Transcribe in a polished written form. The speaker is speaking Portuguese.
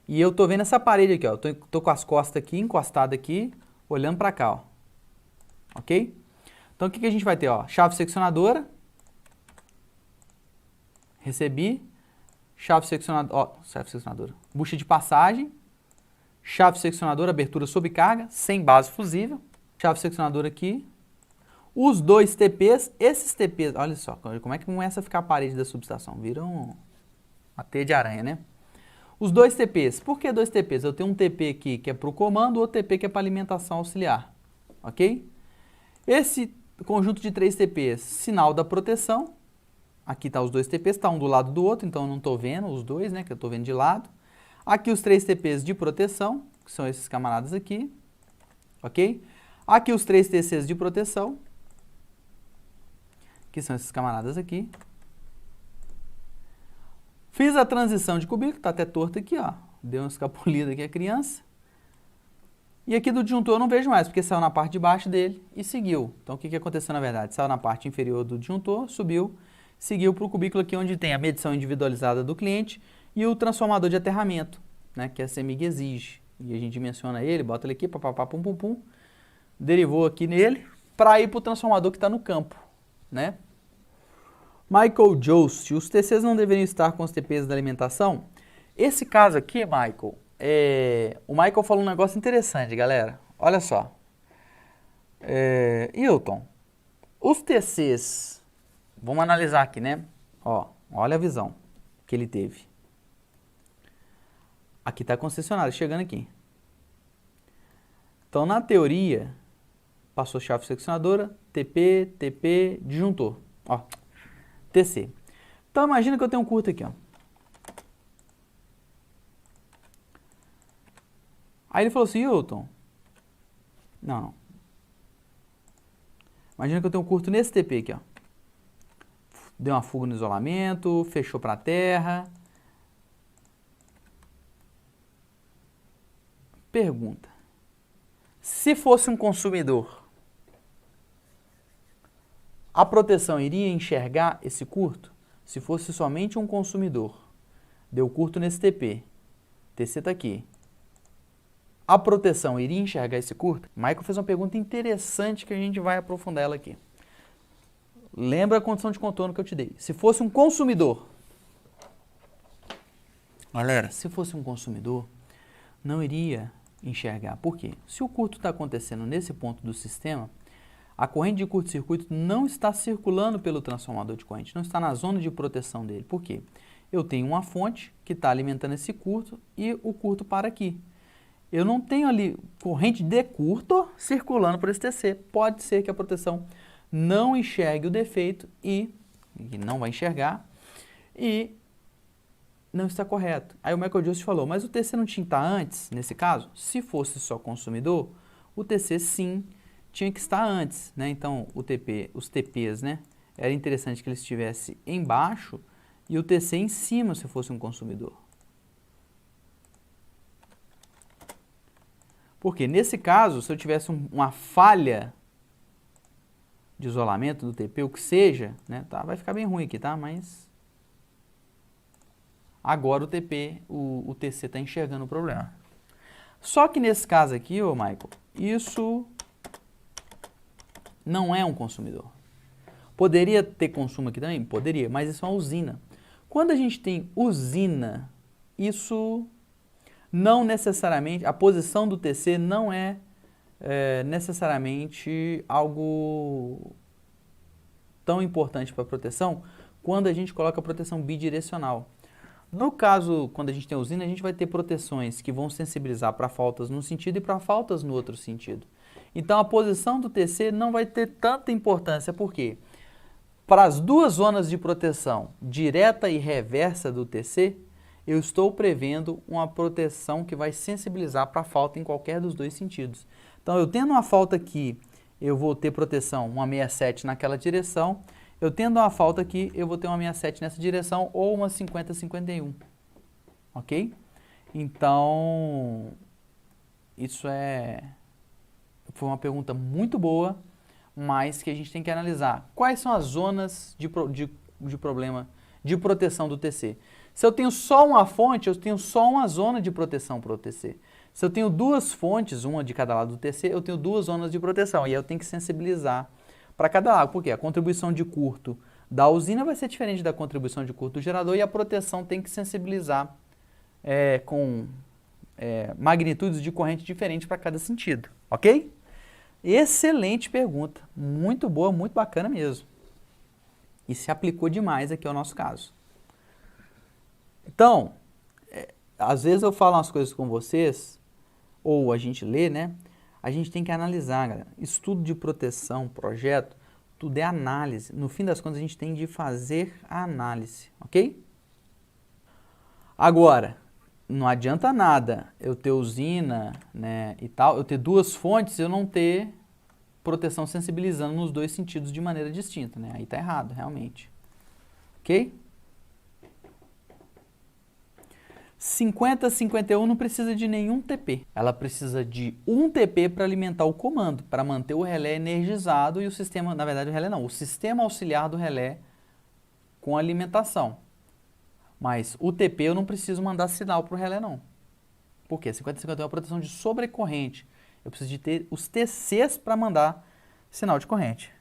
E eu tô vendo essa parede aqui, ó. Tô com as costas aqui, encostado aqui, olhando para cá, ó. Ok? Então o que a gente vai ter, ó? Chave seccionadora. Recebi. Chave seccionadora, ó, chave seccionadora. Bucha de passagem. Chave seccionadora, abertura sob carga, sem base fusível. Chave seccionadora aqui. Os dois TPs, esses TPs, olha só, como é que começa a ficar a parede da subestação? Viram uma teia de aranha, né? Os dois TPs, por que dois TPs? Eu tenho um TP aqui que é para o comando, outro TP que é para alimentação auxiliar, ok? Esse conjunto de três TPs, sinal da proteção, aqui está os dois TPs, está um do lado do outro, então eu não estou vendo os dois, né, que eu estou vendo de lado. Aqui os três TPs de proteção, que são esses camaradas aqui, ok? Aqui os três TCs de proteção, que são esses camaradas aqui. Fiz a transição de cubículo, está até torto aqui, ó. Deu uma escapulida aqui a criança. E aqui do disjuntor eu não vejo mais, porque saiu na parte de baixo dele e seguiu. Então o que aconteceu na verdade? Saiu na parte inferior do disjuntor, subiu, seguiu para o cubículo aqui onde tem a medição individualizada do cliente e o transformador de aterramento, né, que a CEMIG exige. E a gente dimensiona ele, bota ele aqui, papapá, pum, pum, pum. Derivou aqui nele para ir para o transformador que está no campo, né? Michael Jost, os TCs não deveriam estar com os TPs da alimentação? Esse caso aqui, Michael, o Michael falou um negócio interessante, galera. Olha só. Hilton, os TCs, vamos analisar aqui, né? Ó, olha a visão que ele teve. Aqui está a concessionária, chegando aqui. Então, na teoria, passou chave seccionadora, TP, TP, disjuntor. Ó, TC. Então, imagina que eu tenho um curto aqui, ó. Aí ele falou assim, Hilton, não. Imagina que eu tenho um curto nesse TP aqui, ó. Deu uma fuga no isolamento, fechou para a terra. Pergunta. Se fosse um consumidor, a proteção iria enxergar esse curto? Se fosse somente um consumidor, deu curto nesse TP, TC está aqui, a proteção iria enxergar esse curto? Michael fez uma pergunta interessante que a gente vai aprofundar ela aqui. Lembra a condição de contorno que eu te dei. Se fosse um consumidor, galera, se fosse um consumidor, não iria enxergar. Por quê? Se o curto está acontecendo nesse ponto do sistema, a corrente de curto-circuito não está circulando pelo transformador de corrente, não está na zona de proteção dele. Por quê? Eu tenho uma fonte que está alimentando esse curto e o curto para aqui. Eu não tenho ali corrente de curto circulando por esse TC. Pode ser que a proteção não enxergue o defeito e não vai enxergar e não está correto. Aí o Michael Jost falou, mas o TC não tinha que estar antes, nesse caso? Se fosse só consumidor, o TC sim tinha que estar antes, né? Então, os TPs, né? Era interessante que ele estivesse embaixo e o TC em cima se fosse um consumidor. Porque nesse caso, se eu tivesse uma falha de isolamento do TP, o que seja, né? Tá, vai ficar bem ruim aqui, tá? Mas agora o TC está enxergando o problema. Só que nesse caso aqui, ô Michael, isso não é um consumidor. Poderia ter consumo aqui também? Poderia, mas isso é uma usina. Quando a gente tem usina, isso não necessariamente, a posição do TC não é necessariamente algo tão importante para a proteção quando a gente coloca a proteção bidirecional. No caso, quando a gente tem usina, a gente vai ter proteções que vão sensibilizar para faltas num sentido e para faltas no outro sentido. Então, a posição do TC não vai ter tanta importância, por quê? Para as duas zonas de proteção, direta e reversa do TC, eu estou prevendo uma proteção que vai sensibilizar para a falta em qualquer dos dois sentidos. Então, eu tendo uma falta aqui, eu vou ter proteção, uma 67 naquela direção. Eu tendo uma falta aqui, eu vou ter uma 67 nessa direção ou uma 50-51. Ok? Então, isso foi uma pergunta muito boa, mas que a gente tem que analisar. Quais são as zonas de problema de proteção do TC. Se eu tenho só uma fonte, eu tenho só uma zona de proteção para o TC. Se eu tenho duas fontes, uma de cada lado do TC, eu tenho duas zonas de proteção. E aí eu tenho que sensibilizar para cada lado. Por quê? A contribuição de curto da usina vai ser diferente da contribuição de curto do gerador e a proteção tem que sensibilizar com magnitudes de corrente diferentes para cada sentido. Ok? Excelente pergunta. Muito boa, muito bacana mesmo. E se aplicou demais aqui ao nosso caso. Então, às vezes eu falo umas coisas com vocês, ou a gente lê, né? A gente tem que analisar, galera. Estudo de proteção, projeto, tudo é análise. No fim das contas, a gente tem de fazer a análise, ok? Agora, não adianta nada eu ter usina, né, e tal, eu ter duas fontes e eu não ter proteção sensibilizando nos dois sentidos de maneira distinta, né? Aí tá errado, realmente. Ok? 5051 não precisa de nenhum TP. Ela precisa de um TP para alimentar o comando, para manter o relé energizado e o sistema, na verdade o relé não, o sistema auxiliar do relé com alimentação. Mas o TP eu não preciso mandar sinal para o relé não. Por quê? 5051 é uma proteção de sobrecorrente. Eu preciso de ter os TCs para mandar sinal de corrente.